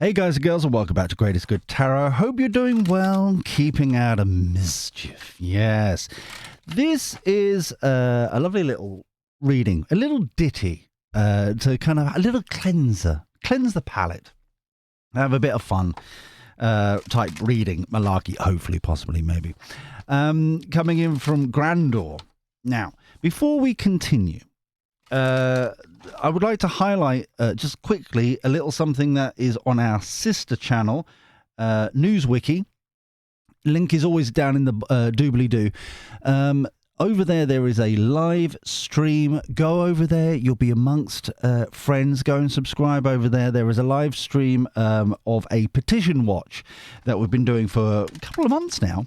Hey guys and girls, and welcome back to Greatest Good Tarot. Hope you're doing well, keeping out of mischief. Yes, this is a lovely little reading, a little ditty to kind of a little cleanse the palate, have a bit of fun type reading, malarkey, hopefully, possibly, maybe. Coming in from Grandor. Now, before we continue, I would like to highlight just quickly a little something that is on our sister channel, Newswiki. Link is always down in the doobly-doo. Over there is a live stream. Go over there. You'll be amongst friends. Go and subscribe over there. There is a live stream of a petition watch that we've been doing for a couple of months now.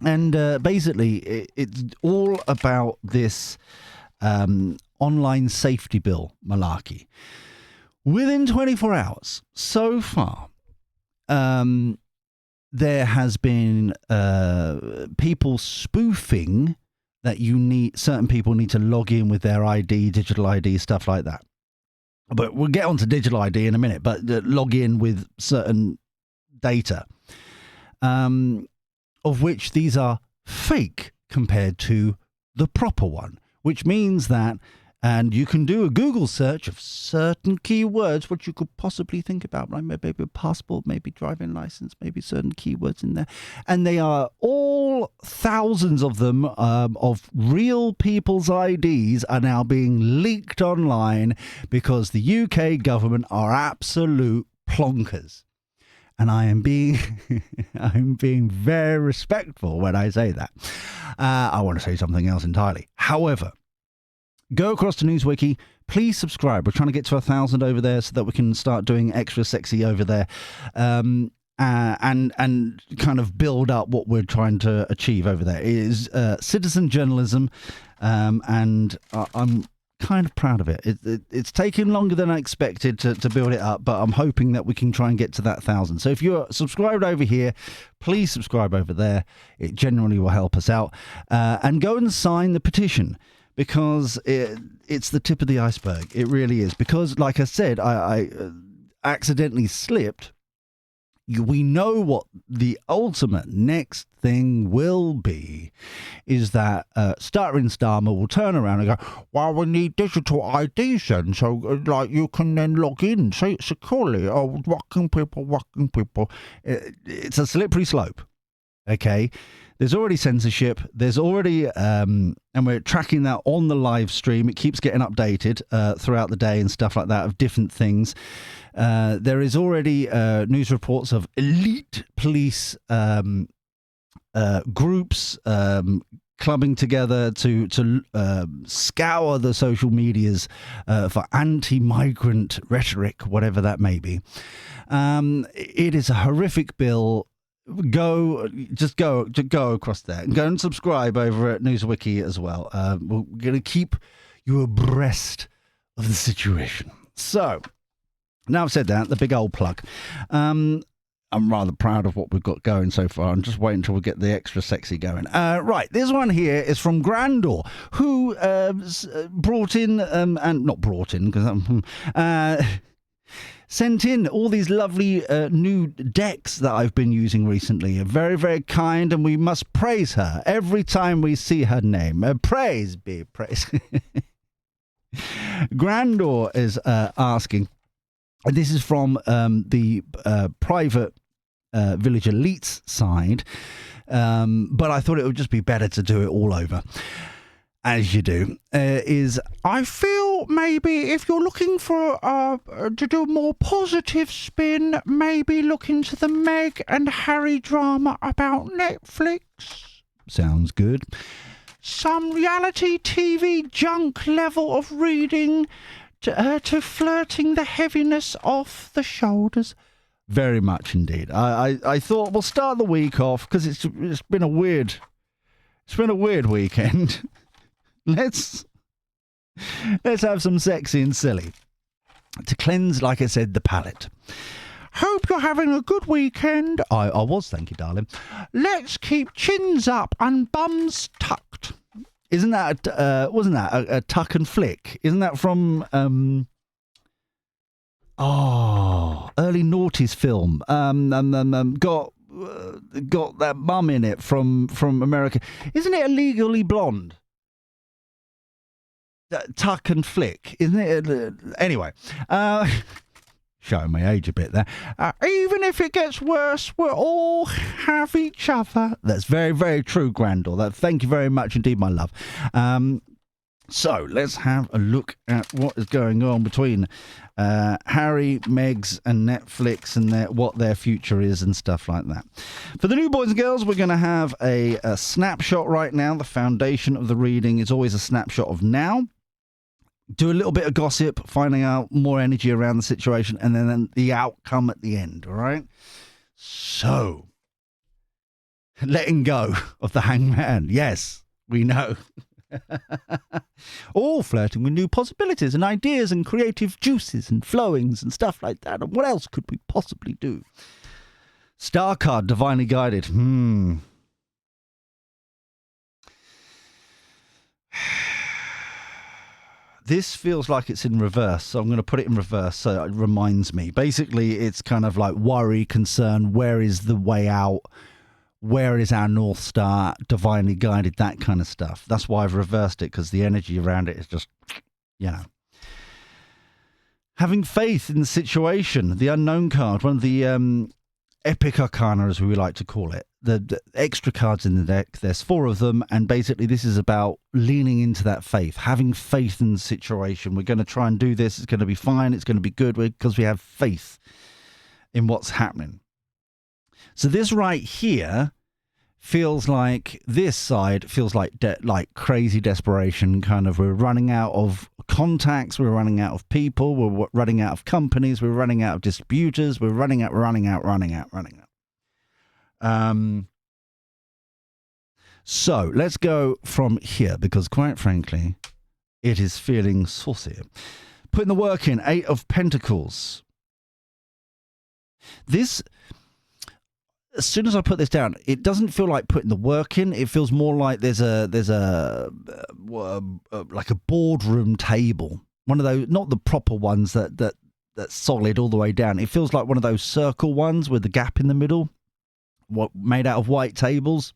And basically, it's all about this online safety bill malarkey. Within 24 hours, so far, there has been people spoofing that certain people need to log in with their ID, digital ID, stuff like that. But we'll get onto digital ID in a minute, but log in with certain data, of which these are fake compared to the proper one, which means that, and you can do a Google search of certain keywords, what you could possibly think about, like maybe a passport, maybe driving license, maybe certain keywords in there. And they are all, thousands of them, of real people's IDs are now being leaked online because the UK government are absolute plonkers. And I am being, I'm being very respectful when I say that. I want to say something else entirely. However, go across to Newswiki. Please subscribe. We're trying to get to 1,000 over there so that we can start doing extra sexy over there, and kind of build up what we're trying to achieve over there. It is citizen journalism, and I'm kind of proud of it. It's taken longer than I expected to build it up, but I'm hoping that we can try and get to that 1,000. So if you're subscribed over here, please subscribe over there. It genuinely will help us out. And go and sign the petition, because it's the tip of the iceberg. It really is. Because, like I said, I accidentally slipped. We know what the ultimate next thing will be, is that Stuttering Starmer will turn around and go, well, we need digital IDs then, so like you can then log in securely. Oh, working people. It's a slippery slope, okay? There's already censorship. There's already, and we're tracking that on the live stream. It keeps getting updated throughout the day and stuff like that of different things. There is already news reports of elite police groups clubbing together to scour the social medias for anti-migrant rhetoric, whatever that may be. It is a horrific bill. Go across there and go and subscribe over at Newswiki as well. We're going to keep you abreast of the situation. So, now I've said that, the big old plug. I'm rather proud of what we've got going so far. I'm just waiting until we get the extra sexy going. Right, this one here is from Grandor, who brought in, and not brought in, because sent in all these lovely new decks that I've been using recently. Very, very kind, and we must praise her every time we see her name. Praise be praise. Grandor is asking, this is from the private Village Elites side, but I thought it would just be better to do it all over, as you do, is I feel maybe if you're looking for to do a more positive spin, maybe look into the Meg and Harry drama about Netflix. Sounds good. Some reality TV junk level of reading to flirting the heaviness off the shoulders. Very much indeed. I thought we'll start the week off because it's been a weird weekend. Let's have some sexy and silly to cleanse, like I said, the palate. Hope you're having a good weekend. I was, thank you, darling. Let's keep chins up and bums tucked. Isn't that wasn't that a tuck and flick? Isn't that from early early noughties film. Got that mum in it from America. Isn't it a Legally Blonde? Tuck and Flick, isn't it? Anyway, showing my age a bit there. Even if it gets worse, we'll all have each other. That's very, very true, Grandor. Thank you very much indeed, my love. So let's have a look at what is going on between Harry, Megs, and Netflix, and what their future is and stuff like that. For the new boys and girls, we're going to have a snapshot right now. The foundation of the reading is always a snapshot of now. Do a little bit of gossip, finding out more energy around the situation, and then the outcome at the end, all right? So, letting go of the hangman. Yes, we know. All flirting with new possibilities and ideas and creative juices and flowings and stuff like that. And what else could we possibly do? Star card, divinely guided. This feels like it's in reverse, so I'm going to put it in reverse so it reminds me. Basically, it's kind of like worry, concern, where is the way out? Where is our North Star, divinely guided, that kind of stuff. That's why I've reversed it, because the energy around it is just, Having faith in the situation, the unknown card, one of the epic arcana, as we would like to call it. The extra cards in the deck, there's 4 of them, and basically this is about leaning into that faith, having faith in the situation. We're going to try and do this. It's going to be fine. It's going to be good because we have faith in what's happening. So this right here feels like, this side feels like crazy desperation, kind of. We're running out of contacts, we're running out of people, we're running out of companies, we're running out of distributors, we're running out. So let's go from here, because quite frankly, it is feeling saucy. Putting the work in, 8 of Pentacles. This, as soon as I put this down, it doesn't feel like putting the work in. It feels more like there's a like a boardroom table. One of those, not the proper ones that's solid all the way down. It feels like one of those circle ones with the gap in the middle, made out of white tables.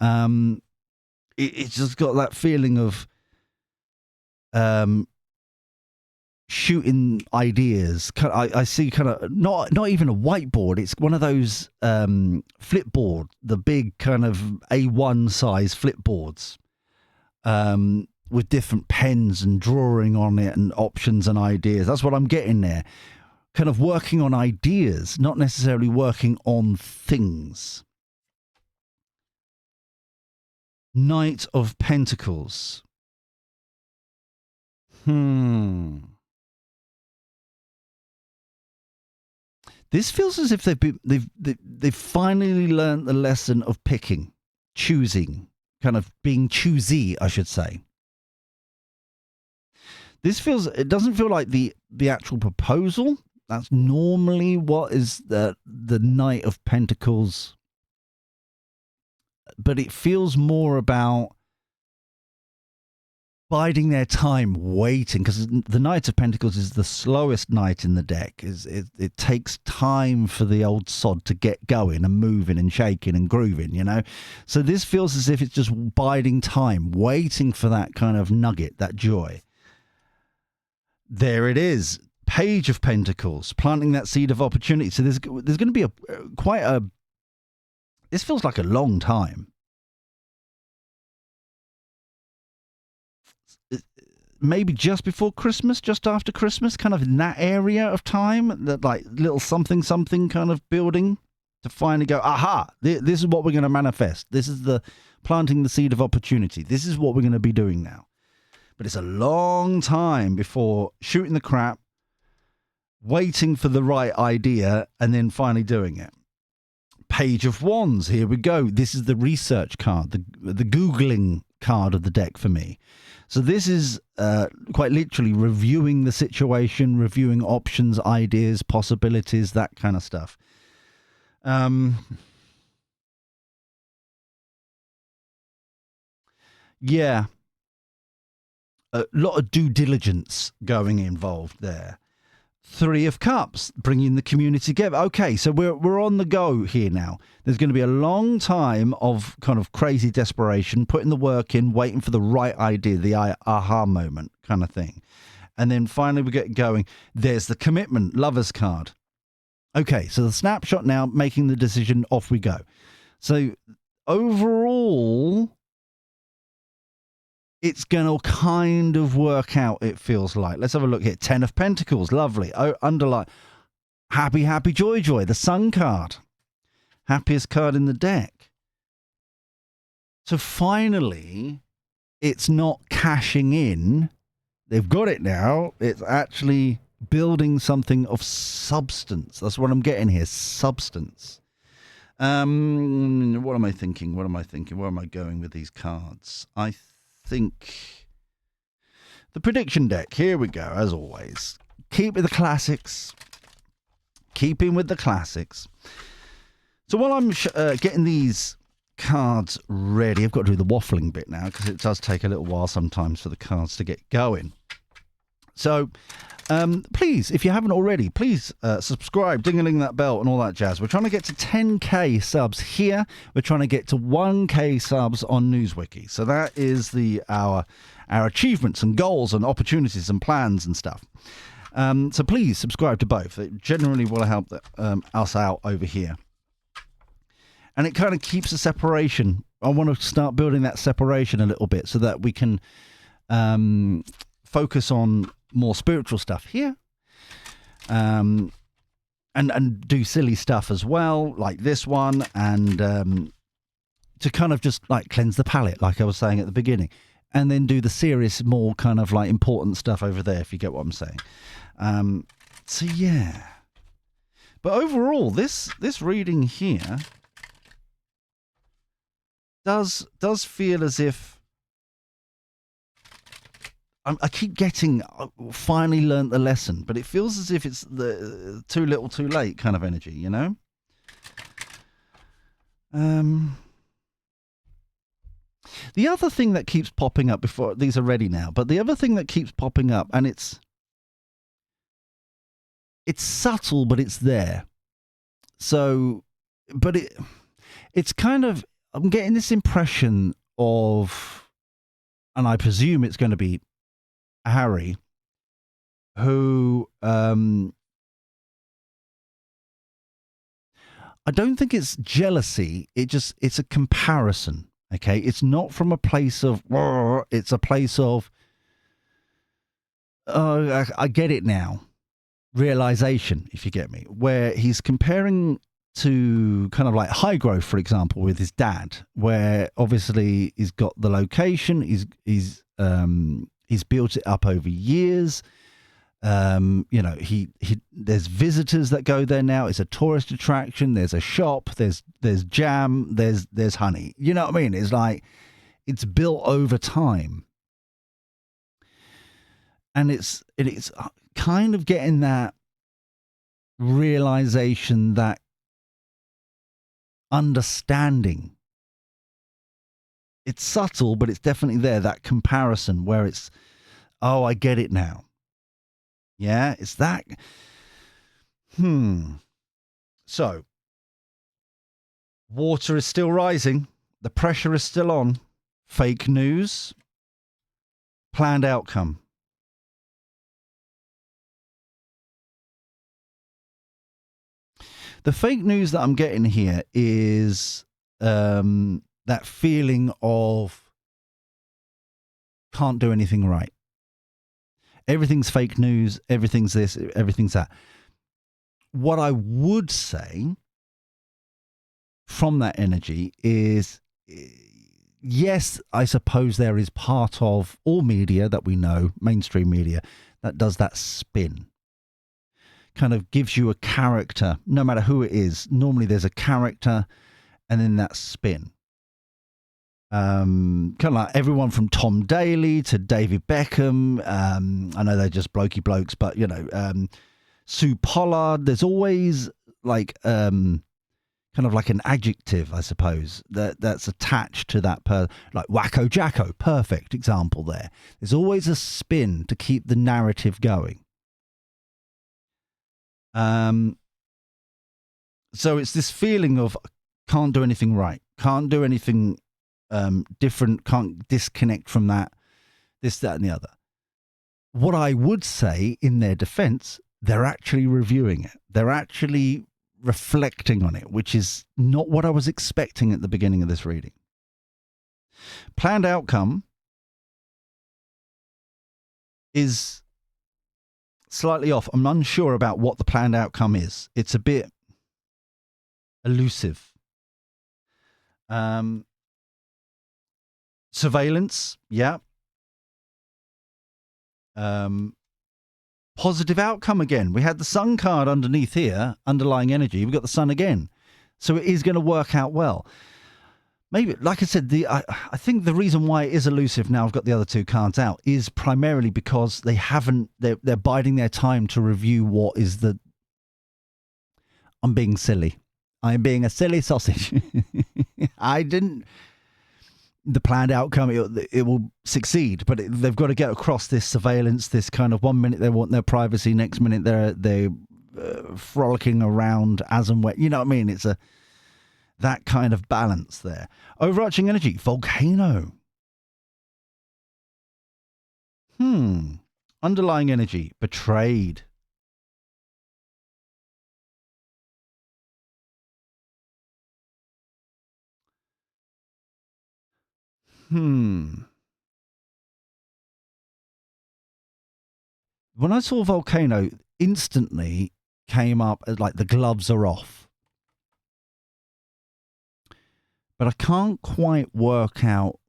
It's just got that feeling of shooting ideas. I see kind of not even a whiteboard. It's one of those flipboard, the big kind of A1 size flipboards, with different pens and drawing on it and options and ideas. That's what I'm getting there. Kind of working on ideas, not necessarily working on things. Knight of Pentacles. This feels as if they've finally learned the lesson of picking, choosing, kind of being choosy, I should say. It doesn't feel like the actual proposal. That's normally what is the Knight of Pentacles. But it feels more about biding their time, waiting, because the Knight of Pentacles is the slowest knight in the deck. It takes time for the old sod to get going and moving and shaking and grooving, So this feels as if it's just biding time, waiting for that kind of nugget, that joy. There it is. Page of Pentacles, planting that seed of opportunity. So there's going to be this feels like a long time. Maybe just before Christmas, just after Christmas, kind of in that area of time, that like little something kind of building to finally go, aha, this is what we're going to manifest. This is the planting the seed of opportunity. This is what we're going to be doing now. But it's a long time before shooting the crap, waiting for the right idea, and then finally doing it. Page of Wands, here we go. This is the research card, the Googling card of the deck for me. So this is quite literally reviewing the situation, reviewing options, ideas, possibilities, that kind of stuff. Yeah. A lot of due diligence involved there. Three of Cups, bringing the community together. Okay, so we're on the go here now. There's going to be a long time of kind of crazy desperation, putting the work in, waiting for the right idea, the aha moment kind of thing. And then finally we get going. There's the commitment, Lover's card. Okay, so the snapshot now, making the decision, off we go. So overall, it's going to kind of work out, it feels like. Let's have a look here. 10 of Pentacles, lovely. Oh, underline. Happy, happy, joy, joy. The Sun card. Happiest card in the deck. So finally, it's not cashing in. They've got it now. It's actually building something of substance. That's what I'm getting here, substance. What am I thinking? Where am I going with these cards? I think the prediction deck. Here we go, as always. Keep with the classics. Keeping with the classics. So while I'm getting these cards ready, I've got to do the waffling bit now because it does take a little while sometimes for the cards to get going. So please, if you haven't already, please subscribe, ding-a-ling that bell and all that jazz. We're trying to get to 10k subs here. We're trying to get to 1k subs on Newswiki. So that is our achievements and goals and opportunities and plans and stuff. So please subscribe to both. It generally will help us out over here. And it kind of keeps a separation. I want to start building that separation a little bit so that we can focus on more spiritual stuff here, and do silly stuff as well, like this one, and to kind of just like cleanse the palate, like I was saying at the beginning, and then do the serious, more kind of like important stuff over there, if you get what I'm saying. So yeah, but overall, this reading here does feel as if I keep getting finally learnt the lesson, but it feels as if it's the too little too late kind of energy, you know? The other thing that keeps popping up before these are ready now, but the other thing that keeps popping up, and it's subtle, but it's there. So, but it's kind of, I'm getting this impression of, and I presume it's going to be Harry, who I don't think it's jealousy. It's a comparison. Okay, it's not from a place of. It's a place of. Oh, I get it now. Realization, if you get me, where he's comparing to kind of like Highgrove, for example, with his dad, where obviously he's got the location. He's built it up over years. You know, there's visitors that go there now. It's a tourist attraction. There's a shop. There's jam. There's honey. You know what I mean? It's like it's built over time, and it's kind of getting that realization, that understanding. It's subtle, but it's definitely there, that comparison where it's, oh, I get it now. Yeah, it's that. So, water is still rising. The pressure is still on. Fake news. Planned outcome. The fake news that I'm getting here is that feeling of can't do anything right. Everything's fake news. Everything's this. Everything's that. What I would say from that energy is, yes, I suppose there is part of all media that we know, mainstream media, that does that spin. Kind of gives you a character, no matter who it is. Normally there's a character and then that spin. Kind of like everyone from Tom Daley to David Beckham. I know they're just blokey blokes, but you know, Sue Pollard. There's always like kind of like an adjective, I suppose, that's attached to that like Wacko Jacko. Perfect example there. There's always a spin to keep the narrative going. So it's this feeling of can't do anything right, can't do anything different, can't disconnect from that, this, that, and the other. What I would say in their defense, they're actually reviewing it. They're actually reflecting on it, which is not what I was expecting at the beginning of this reading. Planned outcome is slightly off. I'm unsure about what the planned outcome is. It's a bit elusive. Surveillance, yeah. Positive outcome again. We had the sun card underneath here, underlying energy. We've got the sun again. So it is going to work out well. Maybe, like I said, I think the reason why it is elusive now I've got the other two cards out is primarily because they're biding their time to review what is the... I'm being silly. I'm being a silly sausage. The planned outcome, it will succeed, but they've got to get across this surveillance, this kind of 1 minute they want their privacy, next minute they're frolicking around as and when, you know what I mean? It's that kind of balance there. Overarching energy, volcano. Underlying energy, betrayed. When I saw volcano, instantly came up as like the gloves are off. But I can't quite work out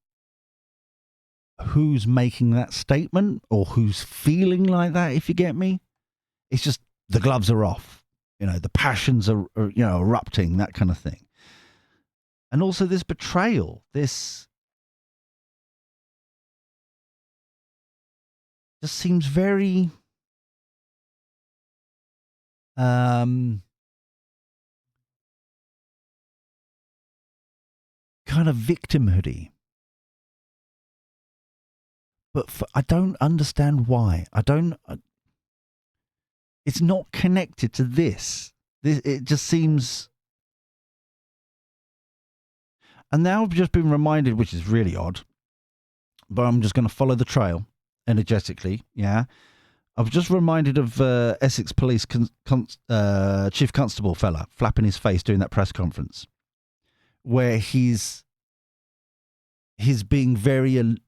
who's making that statement or who's feeling like that, if you get me. It's just the gloves are off. You know, the passions are erupting, that kind of thing. And also this betrayal, this just seems very kind of victimhoody. But I don't understand why. It's not connected to this. It just seems... And now I've just been reminded, which is really odd, but I'm just going to follow the trail energetically, yeah. I was just reminded of Essex Police Chief Constable fella flapping his face doing that press conference, where he's being very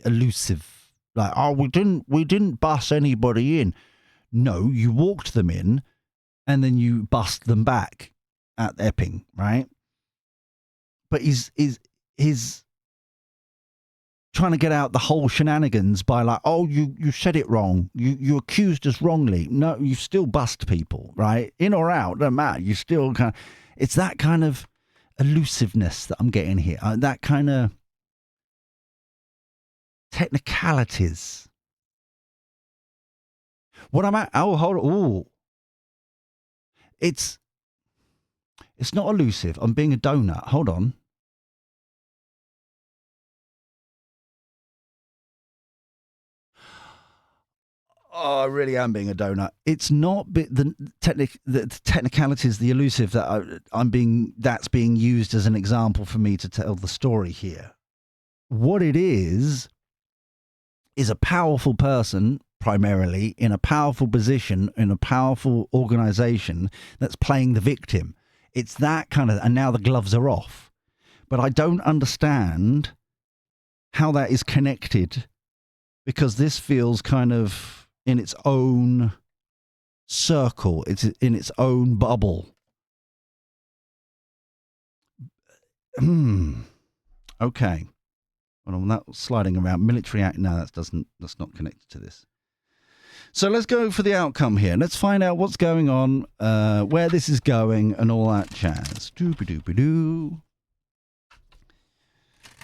elusive, like, oh, we didn't bus anybody in. No, you walked them in, and then you bust them back at Epping, right? But he's trying to get out the whole shenanigans by like, oh, you said it wrong. You accused us wrongly. No, you still bust people, right? In or out, doesn't matter. You still kind of... It's that kind of elusiveness that I'm getting here. That kind of technicalities. What I'm at... Oh, hold on. Ooh. It's not elusive. I'm being a donut. Hold on. Oh, I really am being a donut. It's not the technicalities, the elusive that that's being used as an example for me to tell the story here. What it is a powerful person, primarily in a powerful position, in a powerful organization that's playing the victim. It's that kind of, and now the gloves are off. But I don't understand how that is connected, because this feels kind of in its own circle. It's in its own bubble. Okay. Well, I'm not sliding around. Military act. No, that's not connected to this. So let's go for the outcome here. Let's find out what's going on, where this is going, and all that jazz. Doopy-doopy-doo.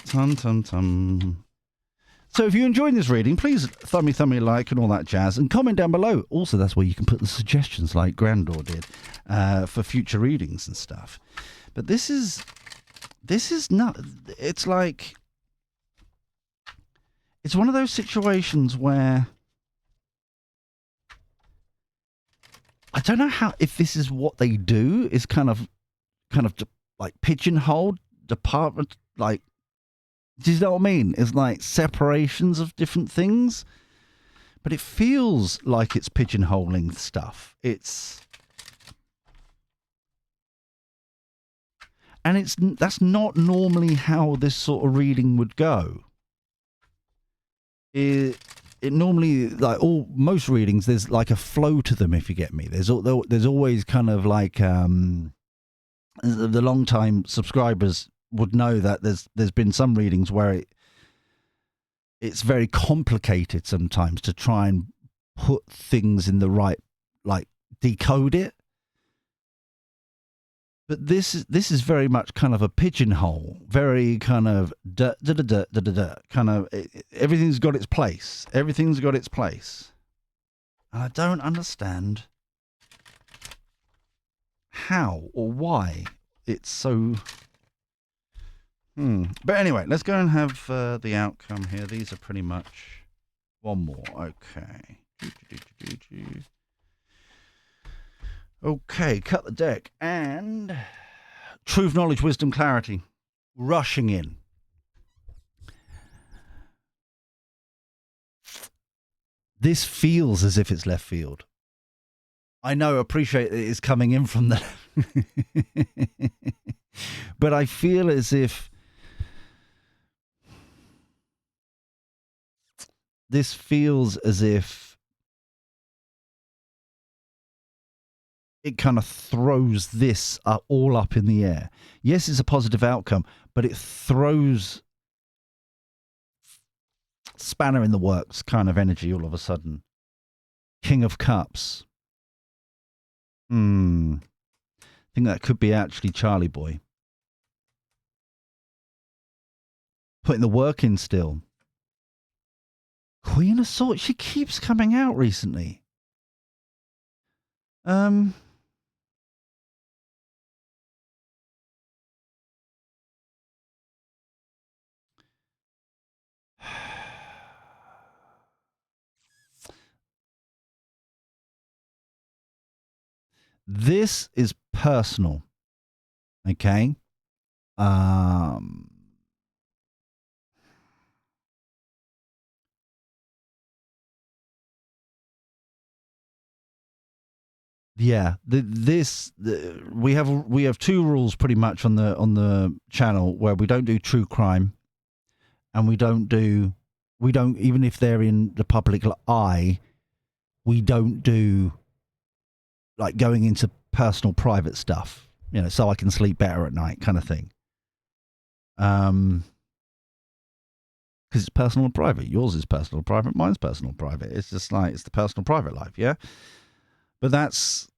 Tum-tum-tum. So if you enjoyed this reading, please thumb me like and all that jazz, and comment down below. Also, that's where you can put the suggestions like Grandor did for future readings and stuff. But this is not... It's like... It's one of those situations where... I don't know how, if this is what they do, is kind of like pigeonholed department, like, do you know what I mean? It's like separations of different things, but it feels like it's pigeonholing stuff. That's not normally how this sort of reading would go. It normally, like most readings, there's like a flow to them, if you get me. There's always kind of like the long time subscribers would know that there's been some readings where it's very complicated sometimes to try and put things in the right, like decode it. But this is very much kind of a pigeonhole, very kind of kind of, everything's got its place. Everything's got its place. And I don't understand how or why it's so. But anyway, let's go and have the outcome here. These are pretty much one more. Okay. Okay, cut the deck. And truth, knowledge, wisdom, clarity. Rushing in. This feels as if it's left field. I know, appreciate it is coming in from the... but I feel as if this feels as if it kind of throws this all up in the air. Yes, it's a positive outcome, but it throws spanner in the works kind of energy all of a sudden. King of Cups. I think that could be actually Charlie Boy. Putting the work in still. Queen of Swords. She keeps coming out recently. This is personal. Okay. Yeah, we have two rules pretty much on the channel where we don't do true crime, and we don't even if they're in the public eye, we don't do like going into personal private stuff, so I can sleep better at night kind of thing. Because it's personal and private. Yours is personal and private, mine's personal and private. It's just like, it's the personal private life, yeah? But that's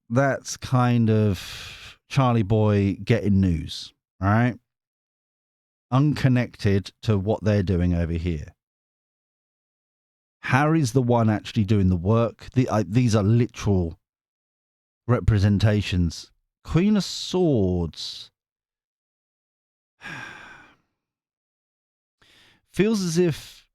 kind of Charlie Boy getting news, all right? Unconnected to what they're doing over here. Harry's the one actually doing the work. These are literal representations. Queen of Swords feels as if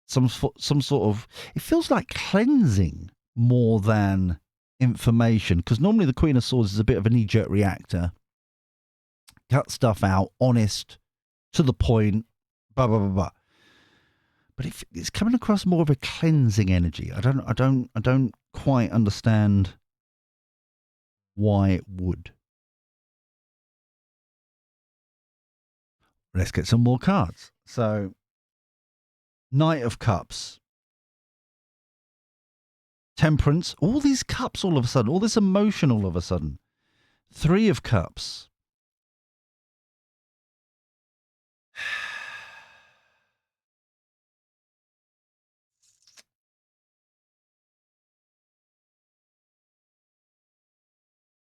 some sort of, it feels like cleansing more than information, because normally the Queen of Swords is a bit of a knee-jerk reactor, cut stuff out, honest, to the point, blah blah blah blah. But it's coming across more of a cleansing energy. I don't quite understand why it would. Let's get some more cards. So, Knight of Cups. Temperance. All these cups all of a sudden. All this emotion all of a sudden. Three of Cups.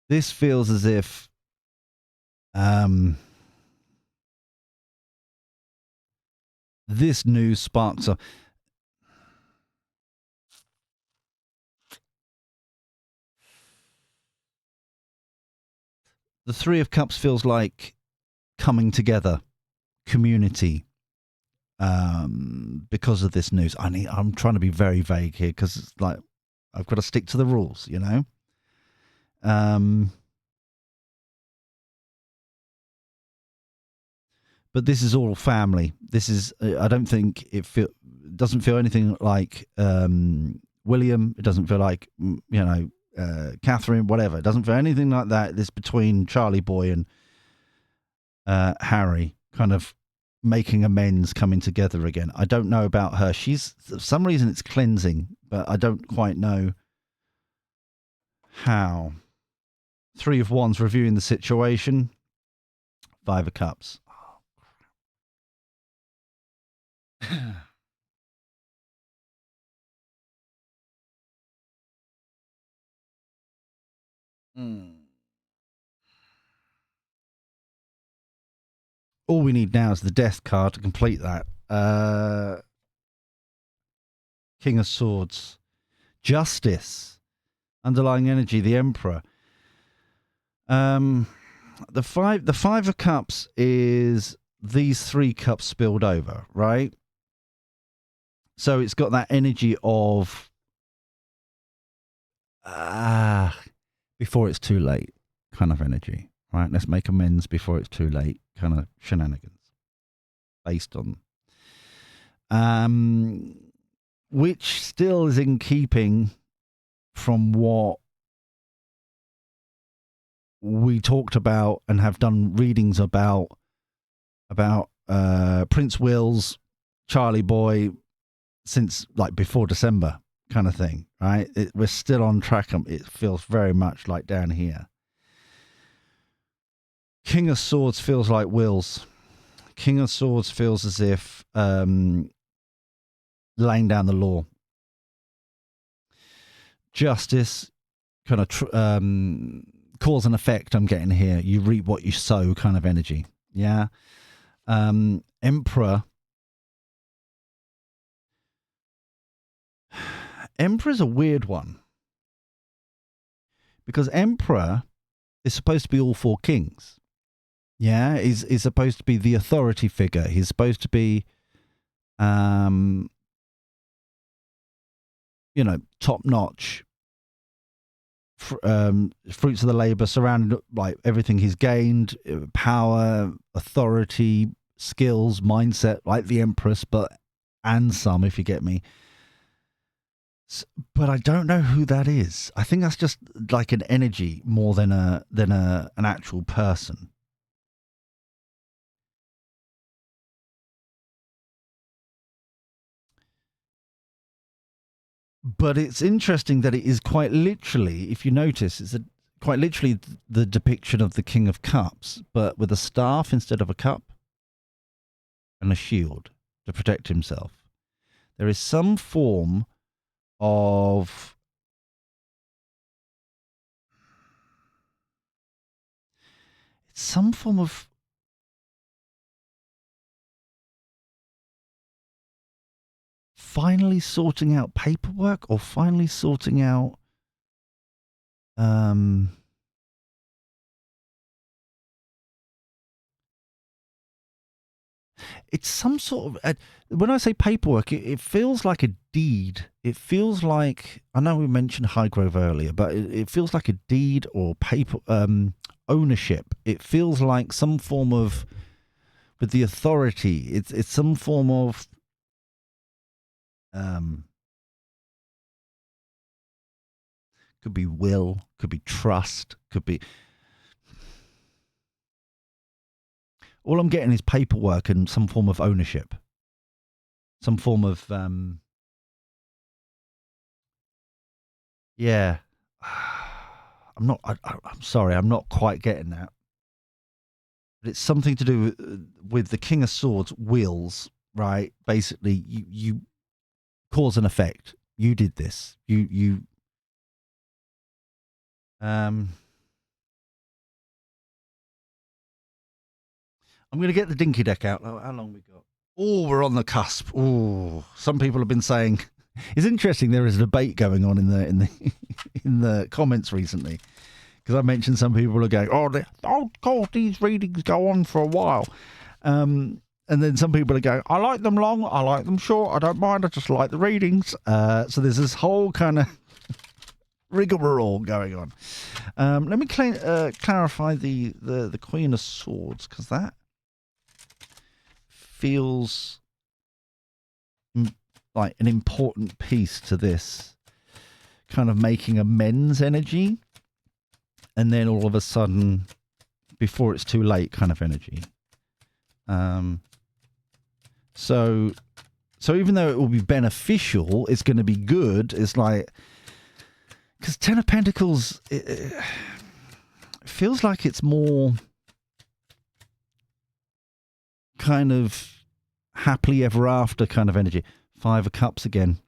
This feels as if this news sparks a... The Three of Cups feels like coming together, community, because of this news. I'm trying to be very vague here because it's like I've got to stick to the rules, But this is all family. This is, I don't think doesn't feel anything like William. It doesn't feel like, Catherine, whatever. It doesn't feel anything like that. This between Charlie Boy and Harry kind of making amends, coming together again. I don't know about her. She's, for some reason, it's cleansing, but I don't quite know how. 3 of Wands, reviewing the situation. 5 of Cups. All we need now is the Death card to complete that. King of Swords. Justice. Underlying energy, the Emperor. The five of Cups is these 3 cups spilled over, right? So it's got that energy of before it's too late kind of energy, right? Let's make amends before it's too late kind of shenanigans based on which still is in keeping from what we talked about and have done readings about Prince Will's Charlie Boy since like before December kind of thing, right? We're still on track. It feels very much like down here. King of Swords feels like Will's. King of Swords feels as if laying down the law. Justice, kind of cause and effect I'm getting here. You reap what you sow kind of energy. Yeah. Emperor. Emperor's a weird one. Because Emperor is supposed to be all 4 kings. Yeah, he's supposed to be the authority figure. He's supposed to be, top-notch. Fruits of the labor, surrounded like everything he's gained, power, authority, skills, mindset, like the Empress, and some, if you get me. But I don't know who that is. I think that's just like an energy more than an actual person. But it's interesting that it is quite literally, if you notice, it's quite literally the depiction of the King of Cups, but with a staff instead of a cup and a shield to protect himself. There is some form of finally sorting out paperwork or finally sorting out it's some sort of when I say paperwork, it feels like a deed. It feels like, I know we mentioned Highgrove earlier, but it feels like a deed or paper ownership. It feels like some form of, with the authority, it's some form of could be will, could be trust, could be. All I'm getting is paperwork and some form of ownership. Some form of, yeah. I'm sorry, I'm not quite getting that. But it's something to do with the King of Swords wills, right? Basically, you cause and effect. You did this. I'm going to get the dinky deck out. How long we got? Oh, we're on the cusp. Oh, some people have been saying it's interesting. There is a debate going on in the comments recently, because I mentioned some people are going, oh God, these readings go on for a while, and then some people are going, I like them long, I like them short, I don't mind, I just like the readings. So there's this whole kind of rigmarole going on. Let me clarify the Queen of Swords, because that feels like an important piece to this kind of making amends energy, and then all of a sudden, before it's too late kind of energy. So even though it will be beneficial, it's going to be good. It's like, because Ten of Pentacles, it feels like it's more kind of happily ever after kind of energy. Five of Cups again.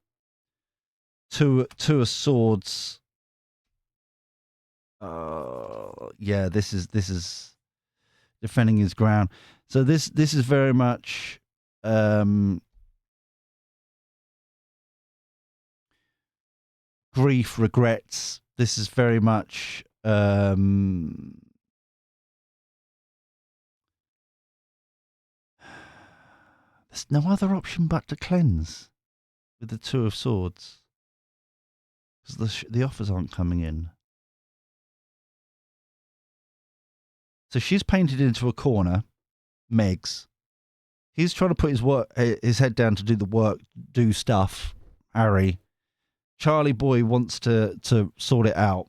Two of Swords. Yeah, this is defending his ground. So this is very much grief, regrets. This is very much there's no other option but to cleanse with the Two of Swords, because the offers aren't coming in. So she's painted into a corner, Megs. He's trying to put his head down to do the work, do stuff. Harry, Charlie boy wants to sort it out.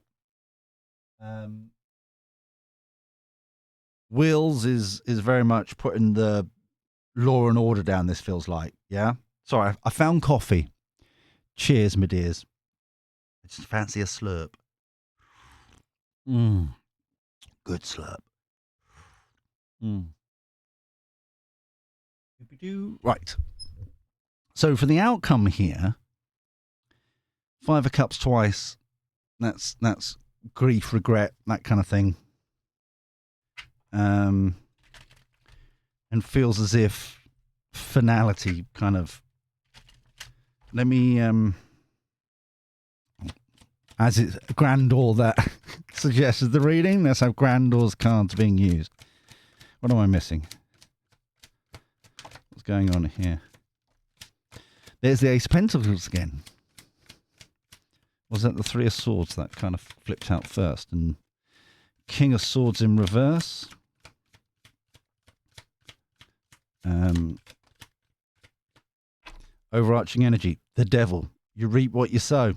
Wills is very much putting the law and order down. This feels like, yeah. Sorry, I found coffee. Cheers, my dears. I just fancy a slurp. Good slurp. Right. So for the outcome here, Five of Cups twice. That's grief, regret, that kind of thing. And feels as if finality kind of. Let me as it's Grandor that suggested the reading. Let's have Grandor's cards being used. What am I missing? What's going on here? There's the Ace of Pentacles again. Was that the Three of Swords that kind of flipped out first? And King of Swords in reverse. Overarching energy. The Devil. You reap what you sow.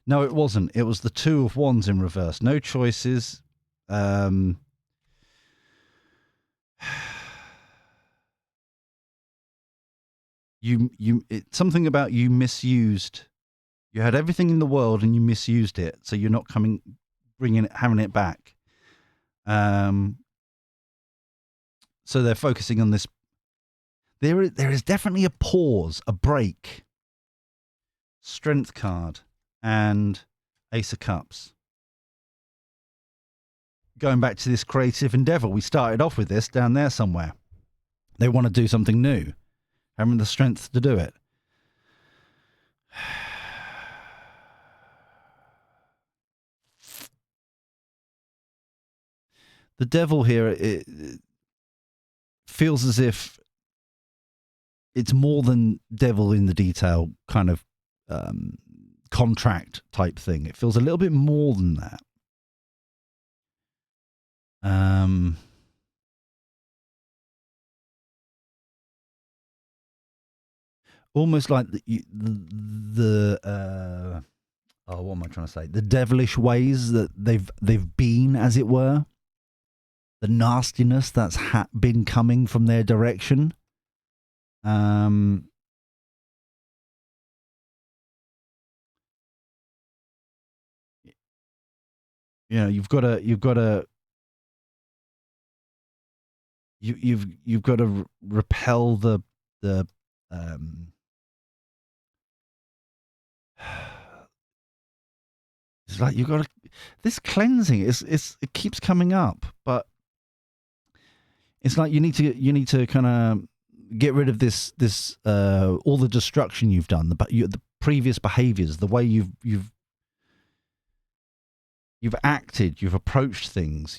No, it wasn't. It was the Two of Wands in reverse. No choices. It's something about you misused. You had everything in the world and you misused it, so you're not having it back. So they're focusing on this. There is definitely a pause, a break. Strength card and Ace of Cups. Going back to this creative endeavor, we started off with this down there somewhere. They want to do something new, having the strength to do it. The Devil here, it feels as if it's more than devil in the detail kind of contract type thing. It feels a little bit more than that. Almost like what am I trying to say? The devilish ways that they've been, as it were. The nastiness that's been coming from their direction. You know, you've got to repel the it's like you've got to, this cleansing it keeps coming up, but it's like you need to kind of get rid of this all the destruction you've done, the previous behaviors, the way you've acted, you've approached things,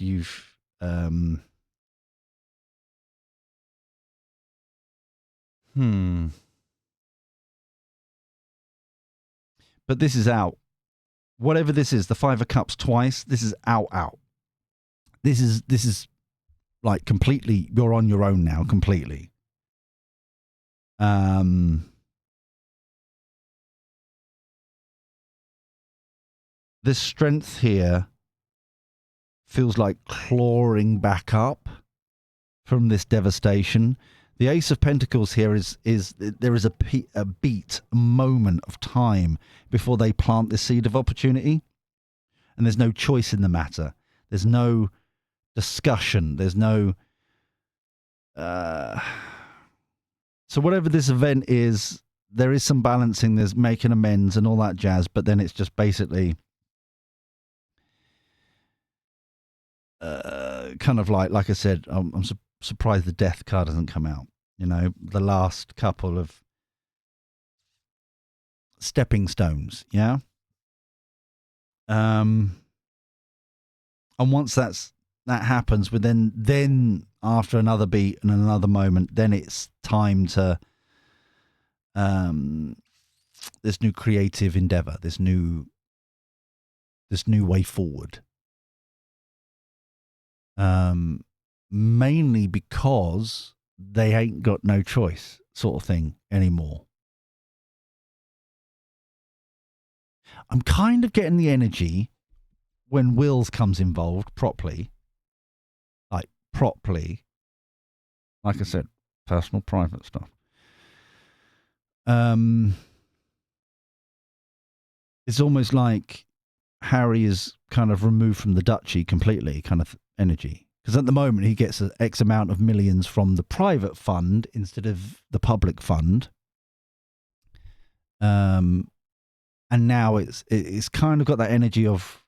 but this is out. whatever this is, the Five of Cups twice, this is out. This is like completely, you're on your own now, completely. This strength here feels like clawing back up from this devastation. The Ace of Pentacles here is there is a beat, a moment of time before they plant the seed of opportunity. And there's no choice in the matter. There's no discussion. There's no... So whatever this event is, there is some balancing. There's making amends and all that jazz. But then it's just basically... kind of like I said, I'm surprised the death card hasn't come out. You know, the last couple of stepping stones, yeah? And once that happens, but then after another beat and another moment, then it's time to this new creative endeavor, this new way forward. Mainly because they ain't got no choice, sort of thing, anymore. I'm kind of getting the energy when wills comes involved properly, like I said, personal, private stuff. It's almost like Harry is kind of removed from the duchy completely, kind of energy. Because at the moment he gets an X amount of millions from the private fund instead of the public fund. And now it's kind of got that energy of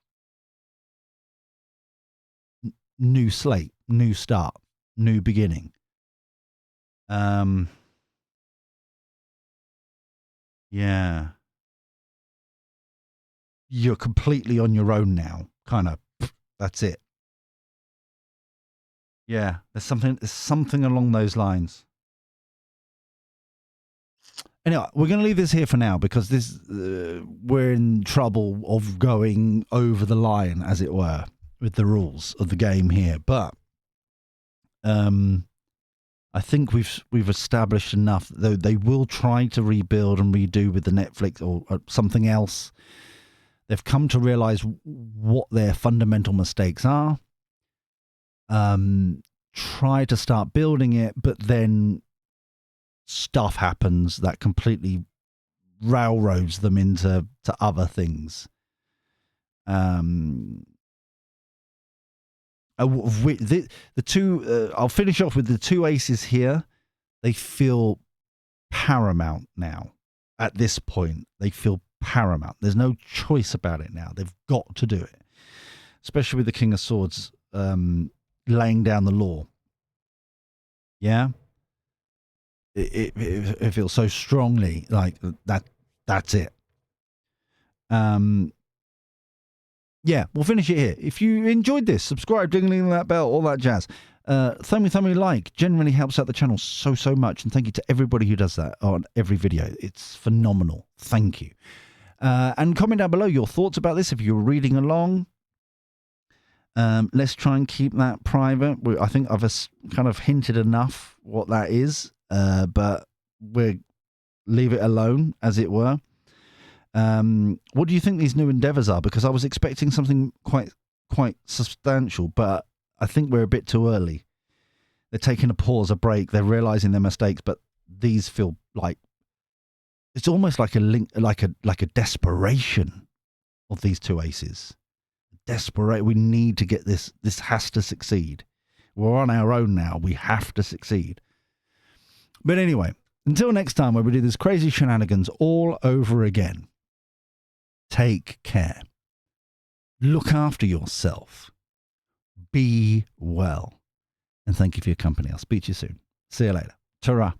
new slate, new start, new beginning. Yeah. You're completely on your own now. Kind of, that's it. Yeah, there's something along those lines. Anyway, we're going to leave this here for now because we're in trouble of going over the line, as it were, with the rules of the game here. But I think we've established enough, though they will try to rebuild and redo with the Netflix or something else. They've come to realize what their fundamental mistakes are. Try to start building it, but then stuff happens that completely railroads them into other things. The two, I'll finish off with the two aces here. They feel paramount now. At this point, they feel paramount. There's no choice about it now. They've got to do it, especially with the King of Swords laying down the law. Yeah, it feels so strongly like that. That's it. Yeah, we'll finish it here. If you enjoyed this, subscribe, ding that bell, all that jazz. Thumb me like. Generally helps out the channel so much, and thank you to everybody who does that on every video. It's phenomenal. Thank you. And comment down below your thoughts about this if you're reading along. Let's try and keep that private. I think I've kind of hinted enough what that is, but we'll leave it alone, as it were. What do you think these new endeavors are? Because I was expecting something quite substantial, but I think we're a bit too early. They're taking a pause, a break. They're realizing their mistakes, but these feel like it's almost like a link, like a desperation of these two aces. Desperate. We need to get this. This has to succeed. We're on our own now. We have to succeed. But anyway, until next time, where we do this crazy shenanigans all over again. Take care. Look after yourself. Be well. And thank you for your company. I'll speak to you soon. See you later. Ta-ra.